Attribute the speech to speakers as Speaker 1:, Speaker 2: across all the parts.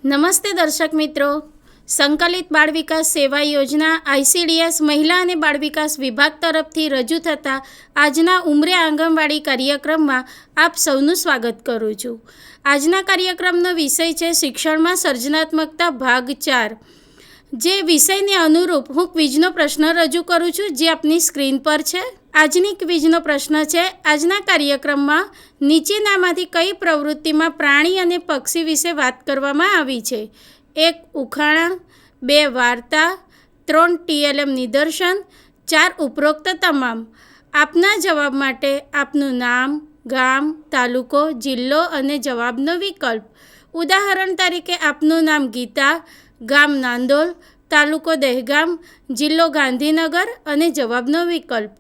Speaker 1: નમસ્તે દર્શક મિત્રો, સંકલિત બાળ વિકાસ સેવા યોજના ICDS મહિલા અને બાળ વિકાસ વિભાગ તરફથી રજૂ થતા આજના ઉમરે આંગણવાડી કાર્યક્રમમાં આપ સૌનું સ્વાગત કરું છું. આજના કાર્યક્રમનો વિષય છે શિક્ષણમાં સર્જનાત્મકતા ભાગ 4. જે વિષયને અનુરૂપ હું ક્વિઝનો પ્રશ્ન રજૂ કરું છું, જે આપની સ્ક્રીન પર છે. આજની ક્વિઝનો પ્રશ્ન છે, આજના કાર્યક્રમમાં નીચેનામાંથી કઈ પ્રવૃત્તિમાં પ્રાણી અને પક્ષી વિશે વાત કરવામાં આવી છે? 1. ઉખાણા, 2. વાર્તા, 3. TLM નિદર્શન, 4. ઉપરોક્ત તમામ. આપના જવાબ માટે આપનું નામ, ગામ, તાલુકો, જિલ્લો અને જવાબનો વિકલ્પ. ઉદાહરણ તરીકે આપનું નામ ગીતા, ગામ નાંદોલ, તાલુકો દહેગામ, જિલ્લો ગાંધીનગર અને જવાબનો વિકલ્પ.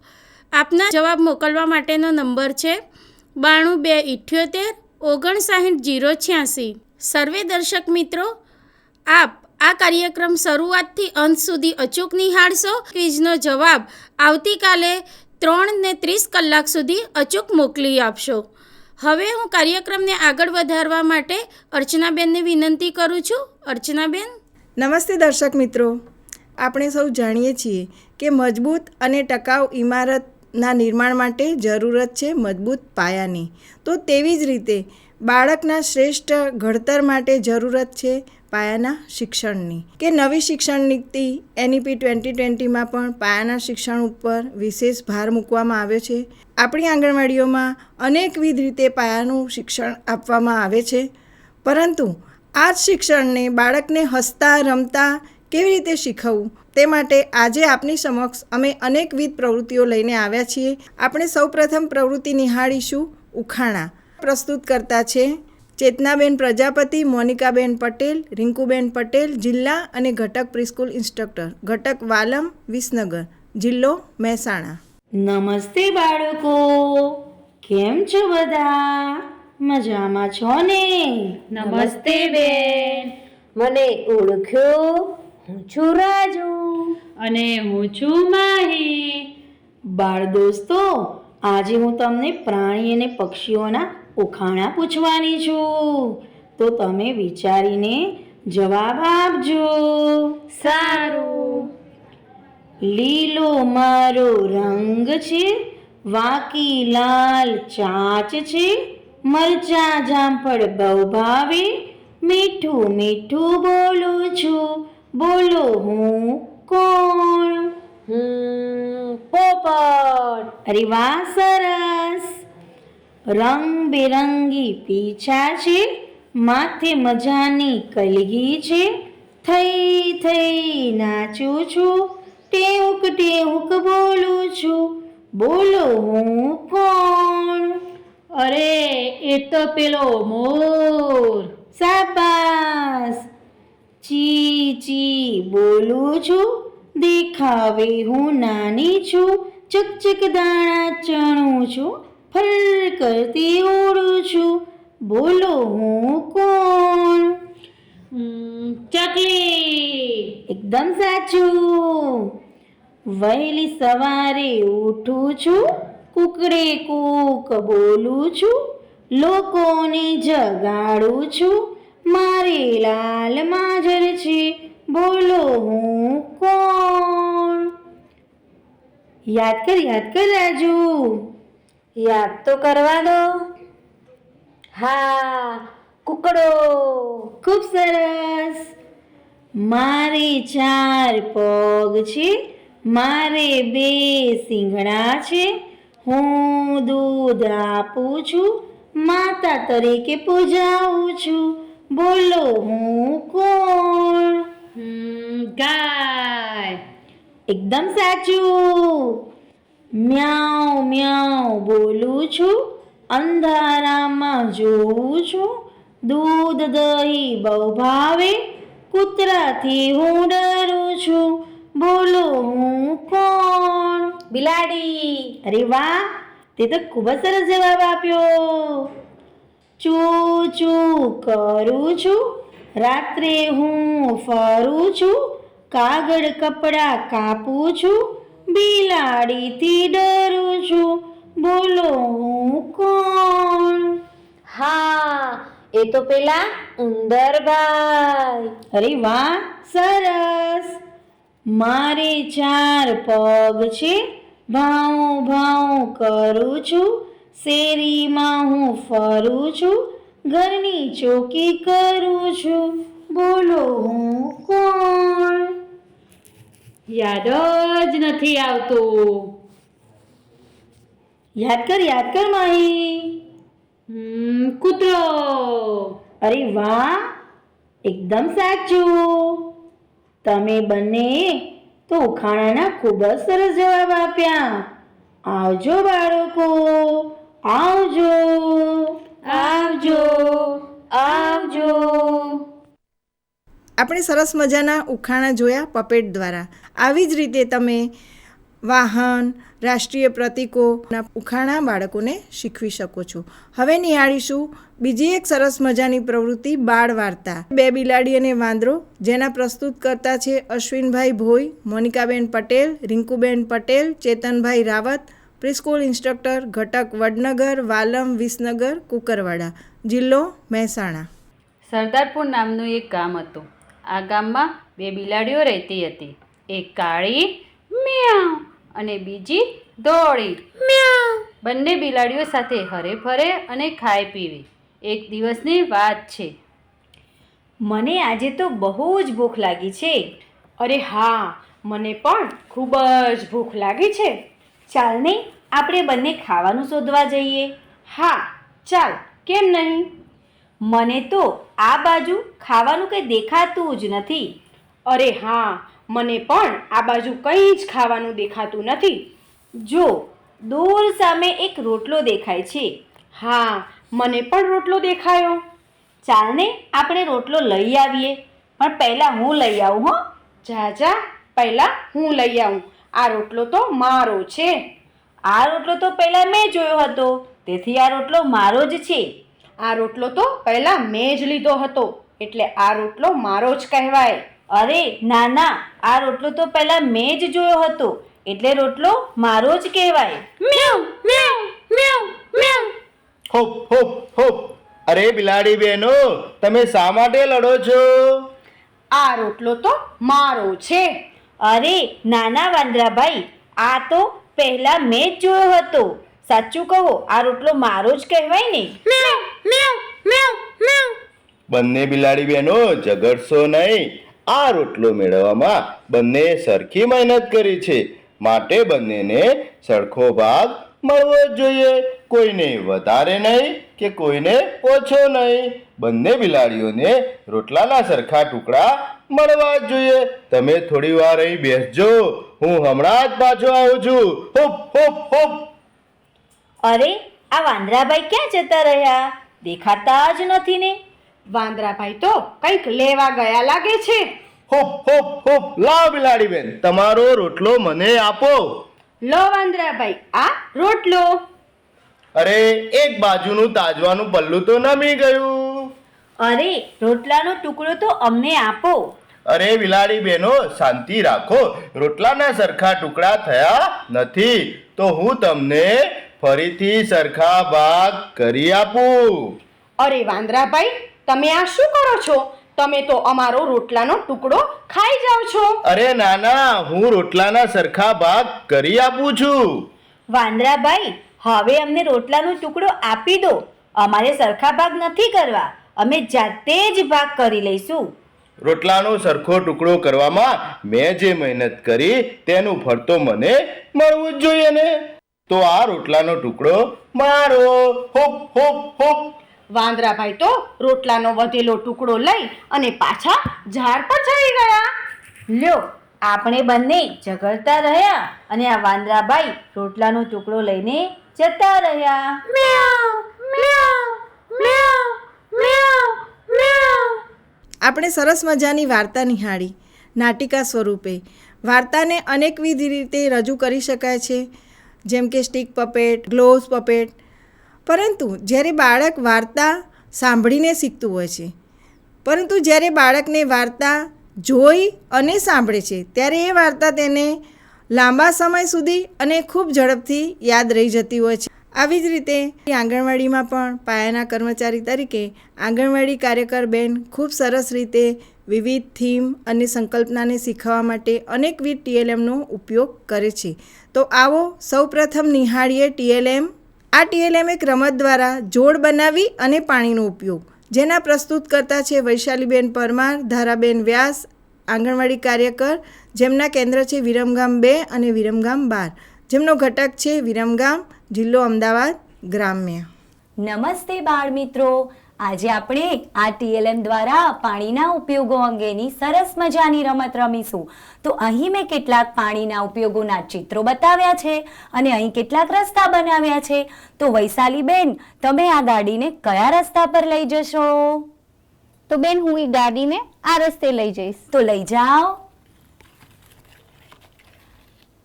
Speaker 1: આપના જવાબ મોકલવા માટેનો નંબર છે 92 278 59 086. સર્વે દર્શક મિત્રો, આપ આ કાર્યક્રમ શરૂઆતથી અંત સુધી અચૂક નિહાળશો. ક્વિઝનો જવાબ આવતીકાલે 3:30 કલાક સુધી અચૂક મોકલી આપશો. હવે હું કાર્યક્રમને આગળ વધારવા માટે અર્ચનાબેનને વિનંતી કરું છું. અર્ચનાબેન.
Speaker 2: નમસ્તે દર્શક મિત્રો, આપણે સૌ જાણીએ છીએ કે મજબૂત અને ટકાઉ ઇમારતના નિર્માણ માટે જરૂરત છે મજબૂત પાયાની. તો તેવી જ રીતે બાળકના શ્રેષ્ઠ ઘડતર માટે જરૂરત છે પાયાના શિક્ષણની. કે નવી શિક્ષણ નીતિ NEP 2020માં પણ પાયાના શિક્ષણ ઉપર વિશેષ ભાર મૂકવામાં આવ્યો છે. આપણી આંગણવાડીઓમાં અનેકવિધ રીતે પાયાનું શિક્ષણ આપવામાં આવે છે, પરંતુ આ જ શિક્ષણને બાળકને હસતા રમતા કેવી રીતે શીખવવું તે માટે આજે આપની સમક્ષ અમે અનેકવિધ પ્રવૃત્તિઓ લઈને આવ્યા છીએ. આપણે સૌપ્રથમ પ્રવૃત્તિ નિહાળીશું ઉખાણા. પ્રસ્તુત કરતા છે ચેતનાબેન પ્રજાપતિ, મોનિકાબેન પટેલ, રિંકુબેન પટેલ, જિલ્લા અને ઘટક પ્રીસ્કૂલ ઇન્સ્ટ્રક્ટર, ઘટક વાલમ, વિસનગર, જિલ્લો મહેસાણા.
Speaker 3: નમસ્તે બાળકો, કેમ છો બધા? મજામાં છો ને?
Speaker 4: નમસ્તે બેન.
Speaker 3: મને ઓળખ્યો? હું છું રાજુ
Speaker 4: અને હું છું માહી.
Speaker 3: બાળ દોસ્તો, આજે હું તમને પ્રાણી અને પક્ષીઓના ઉખાણા પૂછવાની છું, તો તમે વિચારીને જવાબ આપજો.
Speaker 4: સારું.
Speaker 3: લીલો મારો રંગ છે, વાંકી લાલ ચાંચ છે, મરચાં જામફળ બહુ ભાવે, મીઠું મીઠું બોલું છું, બોલો હું કોણ?
Speaker 4: પોપટ.
Speaker 3: અરે વાહ, સરસ. રંગબેરંગી પીછા છે, માથે મજાની કલગી છે, થઈ થઈ નાચું છું, ટેહુક ટેહુક બોલું છું, બોલો હું કોણ?
Speaker 4: અરે, એ તો પેલો મોર.
Speaker 3: શાબાશ. ચી ચી બોલું છું, દેખાવે હું નાની છું, ચકચક દાણા ચણું છું, ફર કરતી ઉડું છું, બોલો હું કોણ?
Speaker 4: ચકલી.
Speaker 3: એકદમ સાચું. વહેલી સવારે ઉઠું છું, કુકડે કૂક બોલું છું, લોકોને જગાડું છું, મારે લાલ માજર છે, બોલો હું કોણ? યાદ કર રાજુ.
Speaker 5: યાદ તો કરવા દો. હા, કુકડો.
Speaker 3: ખૂબ સરસ. મારે 4 પગ છે, મારે 2 શીંગડા છે, હું દૂધ આપું છું, માતા તરીકે પૂજાવું છું, બોલો હું કોણ?
Speaker 4: ગાય.
Speaker 3: એકદમ સાચું. મ્યાઉ મ્યાઉ બોલું છું, અંધારામાં જોઉં છું, દૂધ દહીં બહુ ભાવે, કૂતરાથી હું ડરું છું, બોલો હું કોણ?
Speaker 5: બિલાડી.
Speaker 3: અરે વાહ, તે તો ખૂબ જ સરસ જવાબ આપ્યો. ચૂ ચૂ કરું છું, રાત્રે હું ફરું છું, કાગળ કપડાં કાપું છું, બિલાડીથી ડરું છું, બોલો હું કોણ?
Speaker 5: હા, એ તો પેલા ઉંદરભાઈ.
Speaker 3: અરે વાહ, સરસ. મારે 4 પગ છે, ભાઉં ભાઉં કરું છું, શેરીમાં હું ફરું છું, ઘરની ચોકી કરું છું, બોલો હું કોણ?
Speaker 4: યાદ જ નથી આવતું.
Speaker 3: યાદ કર માહી.
Speaker 4: કૂતરો.
Speaker 3: અરે વાહ, એકદમ સાચું. તમે બંને તો ઉખાણાના ખૂબ જ સરસ જવાબ આપ્યા. આવજો બાળકો, આવજો.
Speaker 4: આવજો.
Speaker 3: આવજો.
Speaker 2: આપણે સરસ મજાના ઉખાણા જોયા પપેટ દ્વારા. આવી જ રીતે તમે વાહન, રાષ્ટ્રીય પ્રતીકોના ઉખાણા બાળકોને શીખવી શકો છો. હવે નિહાળીશું બીજી એક સરસ મજાની પ્રવૃત્તિ, બાળ વાર્તા. 2 બિલાડી અને વાંદરો, જેના પ્રસ્તુત કરતા છે અશ્વિનભાઈ ભોઈ, મોનિકાબેન પટેલ, રિંકુબેન પટેલ, ચેતનભાઈ રાવત, પ્રિસ્કૂલ ઇન્સ્ટ્રક્ટર, ઘટક વડનગર, વાલમ વિસનગર, કુકરવાડા, જિલ્લો મહેસાણા.
Speaker 4: સરદારપુર નામનું એક ગામ હતું. આ ગામમાં 2 બિલાડીઓ રહેતી હતી. એક કાળી મ્યાઉ અને બીજી ધોળી મ્યાઉ. બંને બિલાડીઓ સાથે હરે ફરે અને ખાઈ પીવી. એક દિવસની વાત છે.
Speaker 3: મને આજે તો બહુ જ ભૂખ લાગી છે.
Speaker 5: અરે હા, મને પણ ખૂબ જ ભૂખ લાગી છે.
Speaker 3: ચાલ ને, આપણે બંને ખાવાનું શોધવા જઈએ.
Speaker 5: હા, ચાલ, કેમ નહીં?
Speaker 3: મને તો આ બાજુ ખાવાનું કંઈ દેખાતું જ નથી.
Speaker 5: અરે હા, મને પણ આ બાજુ કંઈ જ ખાવાનું દેખાતું નથી.
Speaker 3: જો, દૂર સામે એક રોટલો દેખાય છે.
Speaker 5: હા, મને પણ રોટલો દેખાયો.
Speaker 3: ચાલ ને, આપણે રોટલો લઈ આવીએ. પણ પહેલાં હું લઈ આવું હો.
Speaker 5: જા, પહેલાં હું લઈ આવું. આ રોટલો તો મારો છે.
Speaker 3: આ રોટલો તો પહેલાં મેં જોયો હતો, તેથી આ રોટલો મારો જ છે.
Speaker 5: આ રોટલો તો પહેલાં મેં જ લીધો હતો, એટલે આ રોટલો મારો જ કહેવાય.
Speaker 3: અરે ના ના, આ રોટલો તો પહેલાં મેં જ જોયો હતો, એટલે રોટલો મારો જ કહેવાય.
Speaker 5: મ્યાઉ મ્યાઉ મ્યાઉ મ્યાઉ.
Speaker 6: Hope hope hope. અરે બિલાડી બહેનો, તમે શા માટે લડો છો?
Speaker 5: આ રોટલો તો મારો છે.
Speaker 3: અરે નાના વાંદરાભાઈ, આ તો પહેલા મેં જ જોયો હતો. સાચું કહો, આ રોટલો મારો જ કહેવાય ને.
Speaker 5: મ્યાઉ મ્યાઉ મ્યાઉ મ્યાઉ.
Speaker 6: બંને બિલાડી બહેનો ઝઘડશો નહીં. આ રોટલો મેળવવામાં બંને સરખી મહેનત કરી છે, માટે બંનેને સરખો ભાગ મળવો જ જોઈએ. કોઈને વધારે નહીં કે કોઈને ઓછો નહીં. બંને બિલાડીઓને રોટલાના સરખા ટુકડા મળવા જ જોઈએ. તમે થોડી વાર અહીં બેસજો, હું હમણાં જ પાછો આવું છું. Hope hope hope.
Speaker 3: અરે, આ વાંદરાભાઈ ક્યાં જતા રહ્યા? દેખાતા જ નથી ને.
Speaker 5: વાંદરાભાઈ તો કંઈક લેવા ગયા લાગે છે.
Speaker 6: Hope hope hope. લાવ બિલાડી બેન, તમારો રોટલો મને આપો.
Speaker 5: લો વાંદરાભાઈ, આ રોટલો.
Speaker 6: અરે, એક બાજુનું તાજવાનું પલ્લું તો નમી ગયું.
Speaker 3: અરે, રોટલાનો ટુકડો તો અમને આપો.
Speaker 6: અરે બિલાડી બહેનો, શાંતિ રાખો. રોટલાના સરખા ટુકડા થયા નથી, તો હું તમને ફરીથી સરખા ભાગ કરી આપું.
Speaker 5: અરે વાંદરાભાઈ, તમે આ શું કરો છો? તમે તો અમારો રોટલાનો ટુકડો ખાઈ જાઓ છો.
Speaker 6: અરે નાના, હું રોટલાના સરખા ભાગ કરી આપું છું.
Speaker 3: વાંદરાભાઈ, હવે અમને રોટલાનો ટુકડો આપી દો. અમારે સરખા ભાગ નથી કરવા, અમે જાતે જ ભાગ કરી લઈશું.
Speaker 6: રોટલાનો સરખો ટુકડો કરવામાં મેં જે મહેનત કરી તેનું ફળ તો મને મળવું જ જોઈએ ને. તો આ રોટલાનો ટુકડો મારો. Hope hope hope.
Speaker 5: વાંદરાભાઈ તો રોટલાનો વધેલો ટુકડો લઈ અને પાછા ઝાડ પર ચડી ગયા.
Speaker 3: લ્યો, આપણે બંને ઝઘડતા રહ્યા અને આ વાંદરાભાઈ રોટલાનો ટુકડો લઈને જતા રહ્યા.
Speaker 5: મ્યાઉ મ્યાઉ મ્યાઉ મ્યાઉ મ્યાઉ.
Speaker 2: આપણે સરસ મજાની વાર્તા નિહાળી નાટિકા સ્વરૂપે. વાર્તાને અનેકવિધ રીતે રજૂ કરી શકાય છે, જેમ કે સ્ટીક પપેટ, ગ્લોવ્સ પપેટ. પરંતુ જ્યારે બાળક વાર્તા સાંભળીને શીખતું હોય છે, પરંતુ જ્યારે બાળકને વાર્તા જોઈ અને સાંભળે છે, ત્યારે એ વાર્તા તેને લાંબા સમય સુધી અને ખૂબ ઝડપથી યાદ રહી જતી હોય છે. આવી જ રીતે આંગણવાડીમાં પણ પાયાના કર્મચારી તરીકે આંગણવાડી કાર્યકર બેન ખૂબ સરસ રીતે વિવિધ થીમ અને સંકલ્પનાને શીખવવા માટે અનેકવિધ TLMનો ઉપયોગ કરે છે. તો આવો સૌપ્રથમ નિહાળીએ TLM. આ TLM એક રમત દ્વારા જોડ બનાવી અને પાણીનો ઉપયોગ, જેના પ્રસ્તુતકર્તા છે વૈશાલીબેન પરમાર, ધારાબેન વ્યાસ, આંગણવાડી કાર્યકર, જેમના કેન્દ્ર છે વિરમગામ 2 અને વિરમગામ 12, જેમનો ઘટક છે વિરમગામ, જિલ્લો અમદાવાદ, ગ્રામ્ય.
Speaker 7: નમસ્તે બાળ મિત્રો, આજે આપણે આ TLM દ્વારા પાણીના ઉપયોગો અંગેની સરસ મજાની રમત રમીશું. તો અહીં મેં કેટલાક પાણીના ઉપયોગોના ચિત્રો બતાવ્યા છે અને અહીં કેટલાક રસ્તા બનાવ્યા છે. તો વૈશાલીબેન, તમે આ ગાડીને કયા રસ્તા પર લઈ જશો?
Speaker 8: તો બેન, હું એ ગાડીને આ રસ્તે લઈ જઈશ.
Speaker 7: તો લઈ જાઓ.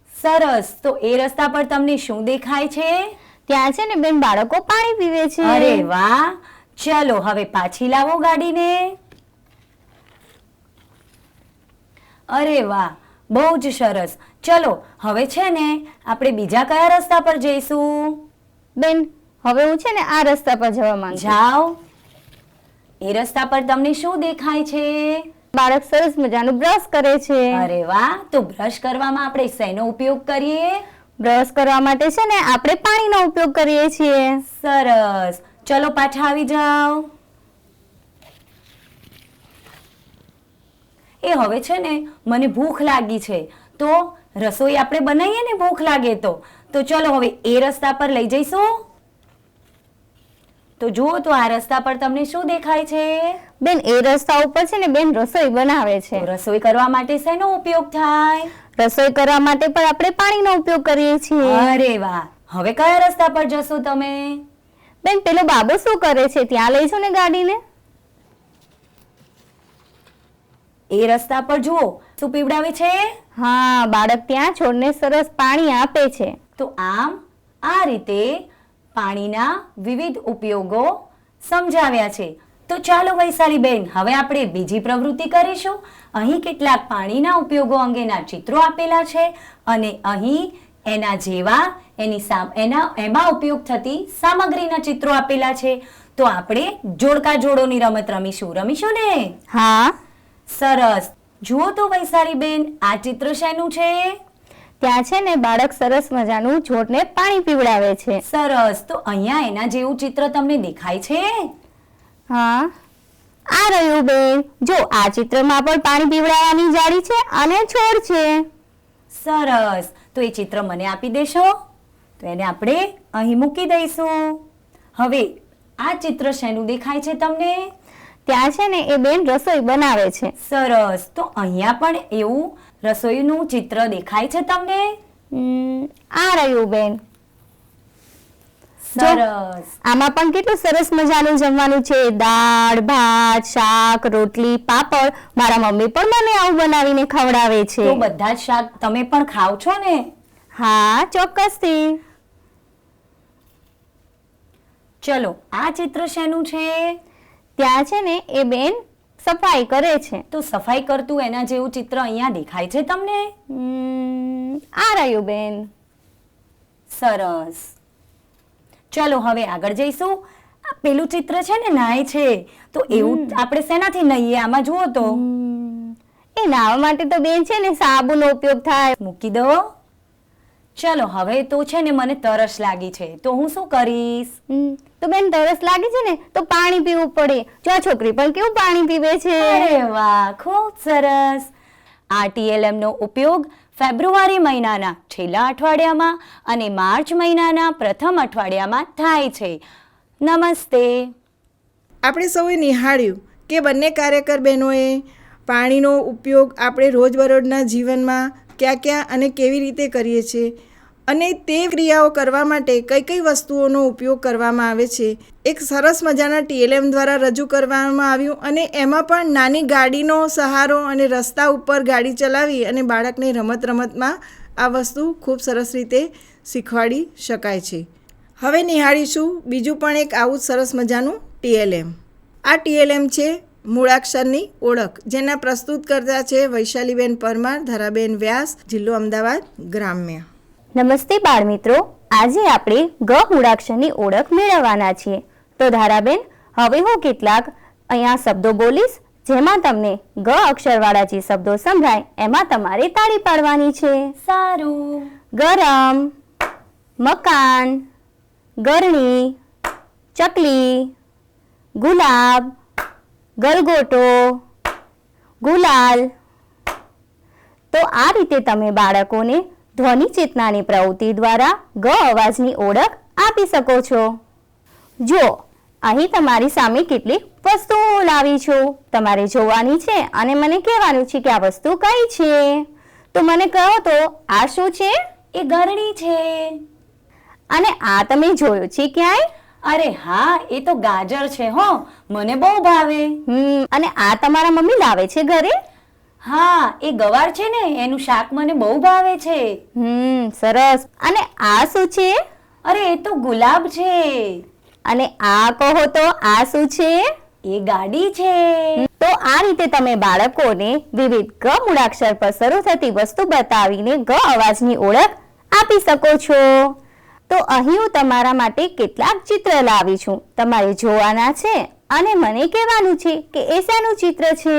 Speaker 7: સરસ. તો એ રસ્તા પર તમને શું દેખાય છે?
Speaker 8: ત્યાં છે ને બેન, બાળકો પાણી પીવે છે.
Speaker 7: અરે વાહ! ચલો હવે પાછી લાવો ગાડીને. અરે વાહ, બહુ જ સરસ. ચલો હવે છે ને આપણે બીજા કયા રસ્તા પર જઈશું?
Speaker 8: બેન, હવે હું છે ને આ રસ્તા પર જવા માંગુ છું.
Speaker 7: જાઓ. એ રસ્તા પર તમને શું દેખાય છે?
Speaker 8: બાળક સરસ મજાનું બ્રશ કરે છે.
Speaker 7: અરે વાહ! તો બ્રશ કરવામાં આપણે શેનો ઉપયોગ કરીએ?
Speaker 8: બ્રશ કરવા માટે છે ને આપણે પાણીનો ઉપયોગ કરીએ છીએ.
Speaker 7: સરસ. ચલો પાછા આવી જાઓ. એ હવે છે ને મને ભૂખ લાગી છે, તો રસોઈ આપણે બનાવીએ ને ભૂખ લાગે તો ચલો હવે એ રસ્તા પર લઈ જઈશું. તો જુઓ, તો આ રસ્તા પર તમને શું દેખાય છે?
Speaker 8: બેન, એ રસ્તા ઉપર છે ને બેન રસોઈ બનાવે છે.
Speaker 7: તો રસોઈ કરવા માટે શેનો ઉપયોગ થાય?
Speaker 8: રસોઈ કરવા માટે પણ આપણે પાણીનો ઉપયોગ કરીએ છીએ.
Speaker 7: અરે વાહ! હવે કયા રસ્તા પર જશો તમે?
Speaker 8: બેન, પેલો બાબો શું કરે છે? ત્યાં લઈ જાઓ ને ગાડીને.
Speaker 7: એ રસ્તા પર જુઓ, શું પીવડાવે છે?
Speaker 8: હા, બાળક ત્યાં છોડને સરસ પાણી આપે છે.
Speaker 7: તો આમ આ રીતે પાણીના વિવિધ ઉપયોગો સમજાવ્યા છે. તો ચાલો વૈશાલીબેન, હવે આપણે બીજી પ્રવૃત્તિ કરીશું. અહીં કેટલાક પાણીના ઉપયોગો અંગેના ચિત્રો આપેલા છે અને અહીં એના જેવા એમાં ઉપયોગ થતી સામગ્રીના ચિત્રો આપેલા છે. તો આપણે જોડકા જોડોની રમત રમીશું ને?
Speaker 8: હા.
Speaker 7: સરસ. જુઓ તો વૈશાલીબેન, આ ચિત્ર શેનું છે?
Speaker 8: ત્યાં છે ને બાળક સરસ મજાનું છોડને પાણી પીવડાવે છે.
Speaker 7: સરસ. તો અહીંયા એના જેવું ચિત્ર તમને દેખાય છે?
Speaker 8: હા, આ રહ્યું બેન. જો, આ ચિત્રમાં પણ પાણી પીવડાવવાની જાળી છે અને છોડ છે.
Speaker 7: સરસ. તો એ ચિત્ર મને આપી દેશો? તો એને આપણે અહીં મૂકી દઈશું. હવે આ ચિત્ર શેનું દેખાય છે તમને?
Speaker 8: ત્યાં છે ને એ બેન રસોઈ બનાવે છે.
Speaker 7: સરસ. તો અહીંયા પણ એવું રસોઈનું ચિત્ર દેખાય છે તમને?
Speaker 8: આ રહ્યું બેન.
Speaker 7: સરસ.
Speaker 8: આમાં પણ કેટલું સરસ મજાનું જમવાનું છે. દાળ, ભાત, શાક, રોટલી, પાપડ. મારા મમ્મી પણ મને આવું બનાવીને ખવડાવે છે.
Speaker 7: તો બધા જ શાક તમે પણ ખાવ છો ને?
Speaker 8: હા, ચોક્કસથી.
Speaker 7: ચલો, આ ચિત્ર શેનું છે?
Speaker 8: ત્યાં છે ને એ બેન સફાઈ કરે છે.
Speaker 7: તો સફાઈ કરતું એના જેવું ચિત્ર અહીંયા દેખાય છે તમને?
Speaker 8: આ રહ્યું બેન.
Speaker 7: સરસ. ચલો હવે આગળ જઈશું. પેલું ચિત્ર છે ને નાય છે, તો એવું આપણે શેનાથી નહીએ? આમાં જુઓ તો
Speaker 8: એ નાવા માટે તો બેન છે ને સાબુનો ઉપયોગ થાય.
Speaker 7: મૂકી દો. ચલો હવે તો છે ને મને તરસ લાગી છે, તો હું શું કરીશ?
Speaker 8: તો બેન, તરસ લાગી છે ને તો પાણી પીવું પડે. જો આ છોકરી પણ કેવું પાણી પીવે છે.
Speaker 7: અરે વાહ, ખૂબ સરસ. આ TLM નો ઉપયોગ ફેબ્રુઆરી મહિનાના છેલ્લા અઠવાડિયામાં અને માર્ચ મહિનાના પ્રથમ અઠવાડિયામાં થાય છે. નમસ્તે.
Speaker 2: આપણે સૌએ નિહાળ્યું કે બંને કાર્યકર બહેનોએ પાણીનો ઉપયોગ આપણે રોજબરોજના જીવનમાં ક્યાં અને કેવી રીતે કરીએ છીએ અને તે ક્રિયાઓ કરવા માટે કઈ કઈ વસ્તુઓનો ઉપયોગ કરવામાં આવે છે, એક સરસ મજાના TLM દ્વારા રજૂ કરવામાં આવ્યું. અને એમાં પણ નાની ગાડીનો સહારો અને રસ્તા ઉપર ગાડી ચલાવી અને બાળકને રમતમાં આ વસ્તુ ખૂબ સરસ રીતે શીખવાડી શકાય છે. હવે નિહાળીશું બીજું પણ એક આવું જ સરસ મજાનું TLM. આ TLM છે મૂળાક્ષરની ઓળખ, જેના પ્રસ્તુત કરતા છે વૈશાલીબેન પરમાર, ધારાબેન વ્યાસ, જિલ્લો અમદાવાદ, ગ્રામ્ય.
Speaker 8: નમસ્તે બાળ મિત્રો, આજે આપણે ગ મૂળાક્ષરની ઓળખ મેળવવાના છીએ. તો ધારાબેન, હવે હું કેટલાક અહીંયા શબ્દો બોલીશ, જેમાં તમને ગ અક્ષરવાળા જે શબ્દો સંભળાય એમાં તમારે તાળી પાડવાની છે.
Speaker 7: સારું.
Speaker 8: ગરમ, મકાન, ગરણી, ચકલી, ગુલાબ, ગલગોટો, ગુલાલ. તો આ રીતે તમે બાળકોને ધ્વનિ ચેતનાની પ્રવૃત્તિ દ્વારા ગ અવાજની ઓળખ આપી શકો છો. જો અહીં તમારી સામે કેટલીક વસ્તુઓ લાવી છું, તમારે જોવાની છે અને મને કહેવાનું છે કે આ વસ્તુ કઈ છે. તો મને કહો તો આ શું છે?
Speaker 7: એ ગરણી છે.
Speaker 8: અને આ તમે જોયું છે ક્યાંય?
Speaker 7: અરે હા, એ તો ગાજર છે હો, મને બહુ ભાવે.
Speaker 8: અને આ તમારા મમ્મી લાવે છે ઘરે?
Speaker 7: હા, એ ગવાર છે ને, એનું શાક મને બહુ ભાવે છે.
Speaker 8: સરસ. અને આ શું છે?
Speaker 7: અરે એ તો ગુલાબ છે.
Speaker 8: અને આ કહો તો આ શું છે?
Speaker 7: એ ગાડી છે.
Speaker 8: તો આ રીતે તમે બાળકોને વિવિધ ગ મૂળાક્ષર પર શરૂ થતી વસ્તુ બતાવીને ગ અવાજની ઓળખ આપી શકો છો. તો અહીં હું તમારા માટે કેટલાક ચિત્ર લાવી છું, તમારે જોવાના છે અને મને કહેવાનું છે કે એ શાનું ચિત્ર છે.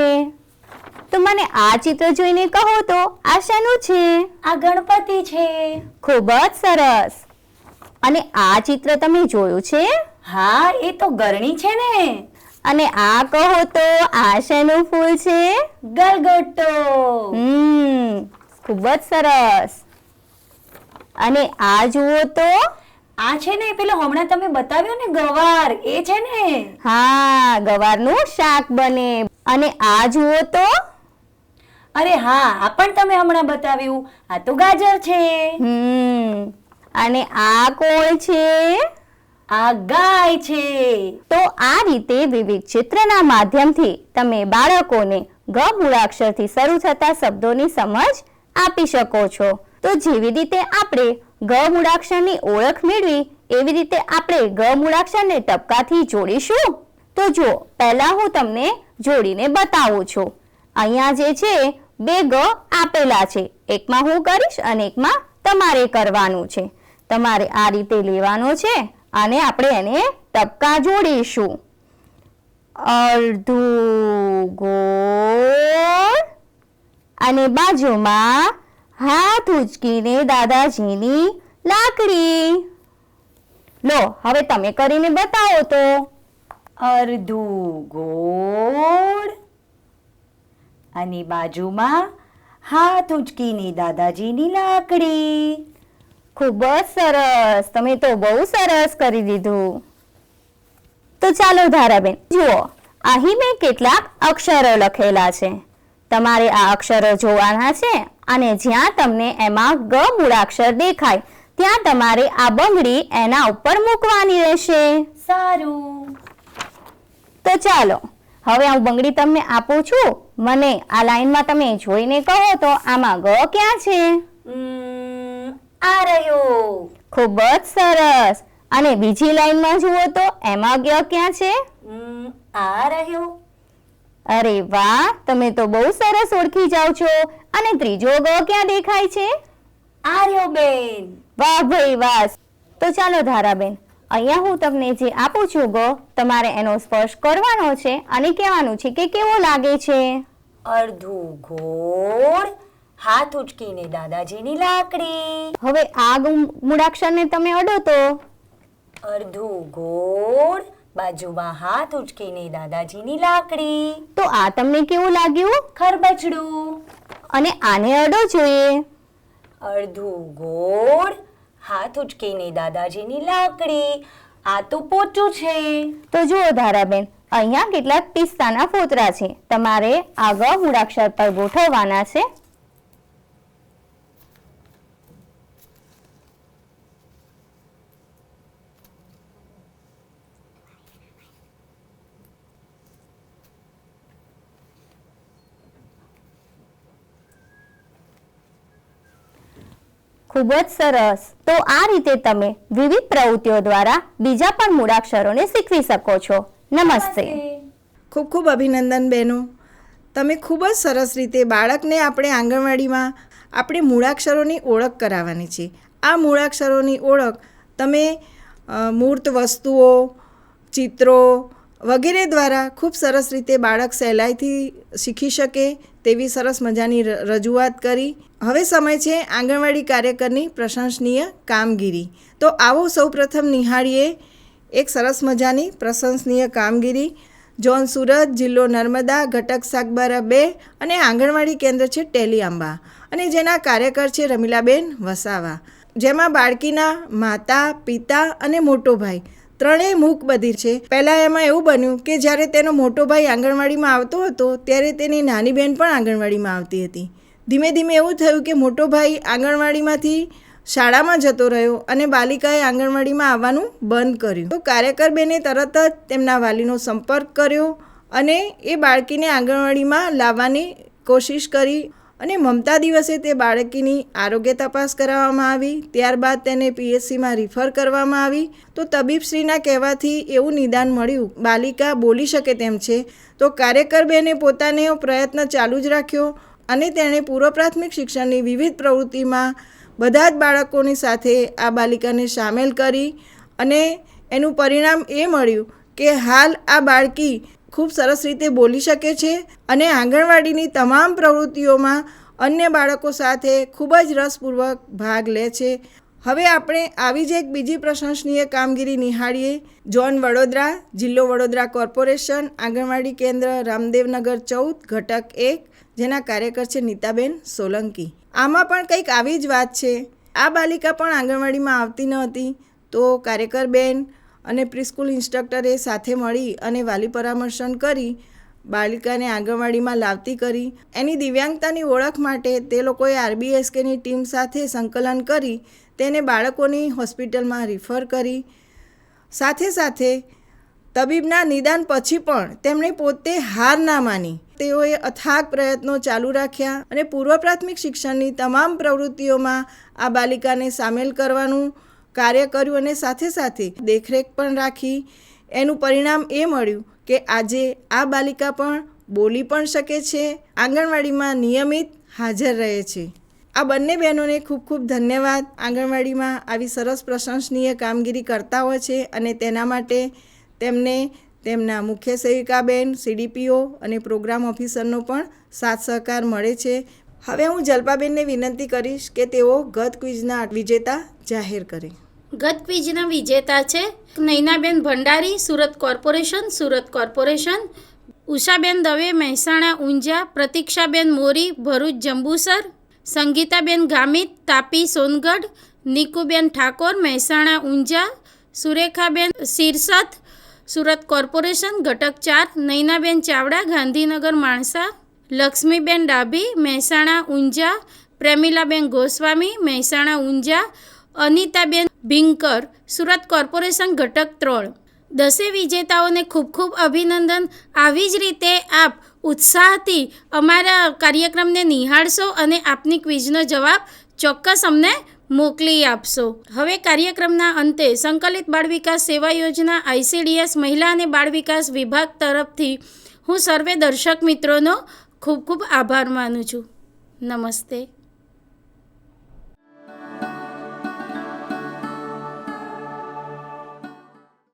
Speaker 8: તો મને આ ચિત્ર જોઈને કહો તો આ શાનું છે?
Speaker 7: આ ગણપતિ છે.
Speaker 8: ખૂબ જ સરસ. અને આ ચિત્ર તમે જોયું છે?
Speaker 7: હા, એ તો ગરણી છે ને.
Speaker 8: અને આ કહો તો આ શેનું ફૂલ છે?
Speaker 7: ગલગોટો.
Speaker 8: ખૂબ જ સરસ. અને આ જુઓ તો
Speaker 7: આ છે ને પેલો હમણાં તમે બતાવ્યો ને ગવાર, એ છે ને.
Speaker 8: હા, ગવારનું શાક બને. અને આ જુઓ તો
Speaker 7: અરે હા, આ પણ તમે હમણાં બતાવ્યું, આ તો ગાજર છે.
Speaker 8: અને આ કોણ છે?
Speaker 7: આ ગાય છે.
Speaker 8: તો આ રીતે વિવિધ ચિત્રના માધ્યમથી તમે બાળકોને ગ મૂળાક્ષરથી શરૂ થતા શબ્દોની સમજ આપી શકો છો. તો જેવી રીતે આપણે ગ મૂળાક્ષરની ઓળખ મેળવી, એવી રીતે આપણે ગ મૂળાક્ષરને ટપકાથી જોડીશું. તો જો પહેલા હું તમને જોડીને બતાવું છું. અહીંયા જે છે 2 ગ આપેલા છે, એકમાં હું કરીશ અને એકમાં તમારે કરવાનું છે. તમારે આ રીતે લેવાનો છે અને આપણે એને ટપકા જોડીશું. અડધું ગોળ અને બાજુમાં હાથ ઉચકીને દાદાજીની લાકડી. લો, હવે તમે કરીને બતાવો તો.
Speaker 7: અડધું ગોળ અને બાજુમાં હાથ ઉચકીને દાદાજીની લાકડી.
Speaker 8: ખૂબ જ સરસ. તમે તો બહુ સરસ કરી દીધું. તો ચાલો ધારાબેન, જુઓ અહીં મેં કેટલાક અક્ષરો લખેલા છે. તમારે આ અક્ષરો જોવાના છે અને જ્યાં તમને એમાં ગ મૂળાક્ષર દેખાય ત્યાં તમારે આ બંગડી એના ઉપર મૂકવાની રહેશે.
Speaker 7: સારું.
Speaker 8: તો ચાલો, હવે હું બંગડી તમને આપું છું. મને આ લાઈનમાં તમે જોઈને કહો તો આમાં ગ ક્યાં છે?
Speaker 7: આ રહ્યો.
Speaker 8: ખૂબ જ સરસ. અને બીજી લાઈનમાં જુઓ તો એમાં ગ ક્યાં છે?
Speaker 7: આ રહ્યો.
Speaker 8: અરે વાહ, તમે તો બહુ સરસ ઓળખી જાઓ છો. અને ત્રીજો ગ ક્યાં દેખાય છે?
Speaker 7: આ રહ્યો બેન.
Speaker 8: વાહ ભાઈ વાહ. તો ચાલો ધારાબેન, અહીંયા હું તમને જે આપું છું ગ, તમારે એનો સ્પર્શ કરવાનો છે અને કહેવાનું છે કે કેવો લાગે છે.
Speaker 7: અડધું ગોળ, હાથ ઉચકીને દાદાજીની લાકડી.
Speaker 8: હવે આ મૂળાક્ષરને તમે અડો તો
Speaker 7: અડધું ગોળ, બાજુમાં હાથ ઉચકીને દાદાજીની લાકડી.
Speaker 8: તો આ તમને કેવું લાગ્યું?
Speaker 7: ખરબચડું.
Speaker 8: અને આને અડો જોઈએ.
Speaker 7: અડધું ગોળ, હાથ ઉચકીને દાદાજીની લાકડી. આ તો પોચું છે.
Speaker 8: તો જુઓ ધારાબેન, અહીંયા કેટલાક પિસ્તાના ફોતરા છે. તમારે આ ગ મૂળાક્ષર પર ગોઠવવાના છે. ખૂબ જ સરસ. તો આ રીતે તમે વિવિધ પ્રવૃત્તિઓ દ્વારા બીજા પણ મૂળાક્ષરોને શીખવી શકો છો. નમસ્તે.
Speaker 2: ખૂબ ખૂબ અભિનંદન બહેનો. તમે ખૂબ જ સરસ રીતે બાળકને આપણે આંગણવાડીમાં આપણે મૂળાક્ષરોની ઓળખ કરાવવાની છે. આ મૂળાક્ષરોની ઓળખ તમે મૂર્ત વસ્તુઓ, ચિત્રો વગેરે દ્વારા ખૂબ સરસ રીતે બાળક સહેલાઈથી શીખી શકે તેવી સરસ મજાની રજૂઆત કરી. હવે સમય છે આંગણવાડી કાર્યકરની પ્રશંસનીય કામગીરી. તો આવો સૌપ્રથમ નિહાળીએ એક સરસ મજાની પ્રશંસનીય કામગીરી. ઝોન સુરત, જિલ્લો નર્મદા, ઘટક સાગબારા 2 અને આંગણવાડી કેન્દ્ર છે ટેલીઆંબા અને જેના કાર્યકર છે રમીલાબેન વસાવા. જેમાં બાળકીના માતા, પિતા અને મોટો ભાઈ ત્રણેય મૂક બધિર છે. પહેલાં એમાં એવું બન્યું કે જ્યારે તેનો મોટો ભાઈ આંગણવાડીમાં આવતો હતો ત્યારે તેની નાની બહેન પણ આંગણવાડીમાં આવતી હતી. ધીમે ધીમે એવું થયું કે મોટો ભાઈ આંગણવાડીમાંથી શાળામાં જતો રહ્યો અને બાલિકાએ આંગણવાડીમાં આવવાનું બંધ કર્યું. તો કાર્યકર બેને તરત જ તેમના વાલીનો સંપર્ક કર્યો અને એ બાળકીને આંગણવાડીમાં લાવવાની કોશિશ કરી અને મમતા દિવસે તે બાળકીની આરોગ્ય તપાસ કરાવવામાં આવી. ત્યારબાદ તેને PHCમાં રિફર કરવામાં આવી. તો તબીબશ્રીના કહેવાથી એવું નિદાન મળ્યું બાલિકા બોલી શકે તેમ છે. તો કાર્યકર બેને પોતાનો પ્રયત્ન ચાલુ જ રાખ્યો અને તેણે પૂર્વ પ્રાથમિક શિક્ષણની વિવિધ પ્રવૃત્તિમાં બધા જ બાળકોની સાથે આ બાલિકાને સામેલ કરી અને એનું પરિણામ એ મળ્યું કે હાલ આ બાળકી ખૂબ સરસ રીતે બોલી શકે છે અને આંગણવાડીની તમામ પ્રવૃત્તિઓમાં અન્ય બાળકો સાથે ખૂબ જ રસપૂર્વક ભાગ લે છે. હવે આપણે આવી જ એક બીજી પ્રશંસનીય કામગીરી નિહાળીએ. ઝોન વડોદરા, જિલ્લો વડોદરા કોર્પોરેશન, આંગણવાડી કેન્દ્ર રામદેવનગર 14, ઘટક 1, જેના કાર્યકર છે નીતાબેન સોલંકી. આમાં પણ કંઈક આવી જ વાત છે. આ બાલિકા પણ આંગણવાડીમાં આવતી ન હતી. તો કાર્યકર બેન અને પ્રીસ્કૂલ ઇન્સ્ટ્રક્ટરે સાથે મળી અને વાલી પરામર્શન કરી બાલિકાને આંગણવાડીમાં લાવતી કરી. એની દિવ્યાંગતાની ઓળખ માટે તે લોકોએ RBSKની ટીમ સાથે સંકલન કરી તેને બાળકોની હોસ્પિટલમાં રિફર કરી. સાથે સાથે તબીબના નિદાન પછી પણ તેમણે પોતે હાર ના માની. તેઓએ અથાગ પ્રયત્નો ચાલુ રાખ્યા અને પૂર્વ પ્રાથમિક શિક્ષણની તમામ પ્રવૃત્તિઓમાં આ બાલિકાને સામેલ કરવાનું કાર્ય કર્યું અને સાથે સાથે દેખરેખ પણ રાખી. એનું પરિણામ એ મળ્યું કે આજે આ બાલિકા પણ બોલી પણ શકે છે, આંગણવાડીમાં નિયમિત હાજર રહે છે. આ બંને બહેનોને ખૂબ ખૂબ ધન્યવાદ. આંગણવાડીમાં આવી સરસ પ્રશંસનીય કામગીરી કરતા હોય છે અને તેના માટે તેમને તેમના મુખ્ય સેવિકાબેન, CDPO અને પ્રોગ્રામ ઓફિસરનો પણ સાથ સહકાર મળે છે. હવે હું જલ્પાબેનને વિનંતી કરીશ કે તેઓ ગત ક્વિઝના વિજેતા જાહેર કરે.
Speaker 1: ગત ક્વિઝના વિજેતા છે નૈનાબેન ભંડારી, સુરત કોર્પોરેશન, ઉષાબેન દવે, મહેસાણા ઊંઝા, પ્રતીક્ષાબેન મોરી, ભરૂચ જંબુસર, સંગીતાબેન ગામિત, તાપી સોનગઢ, નિકુબેન ઠાકોર, મહેસાણા ઊંઝા, સુરેખાબેન સિરસત, સુરત કોર્પોરેશન, ઘટક 4, નૈનાબેન ચાવડા, ગાંધીનગર માણસા, લક્ષ્મીબેન ડાભી, મહેસાણા ઊંઝા, પ્રેમિલાબેન ગોસ્વામી, મહેસાણા ઊંઝા, અનિતાબેન ભિંકર, સુરત કોર્પોરેશન, ઘટક 3. 10 વિજેતાઓને ખૂબ ખૂબ અભિનંદન. આવી જ રીતે આપ ઉત્સાહથી અમારા કાર્યક્રમને નિહાળશો અને આપની ક્વિઝનો જવાબ ચોક્કસ અમને મોકલી આપશો. હવે કાર્યક્રમના અંતે સંકલિત બાળ વિકાસ સેવા યોજના ICDS મહિલા અને બાળ વિકાસ વિભાગ તરફથી હું સર્વે દર્શક મિત્રોનો ખૂબ ખૂબ આભાર માનું છું. નમસ્તે.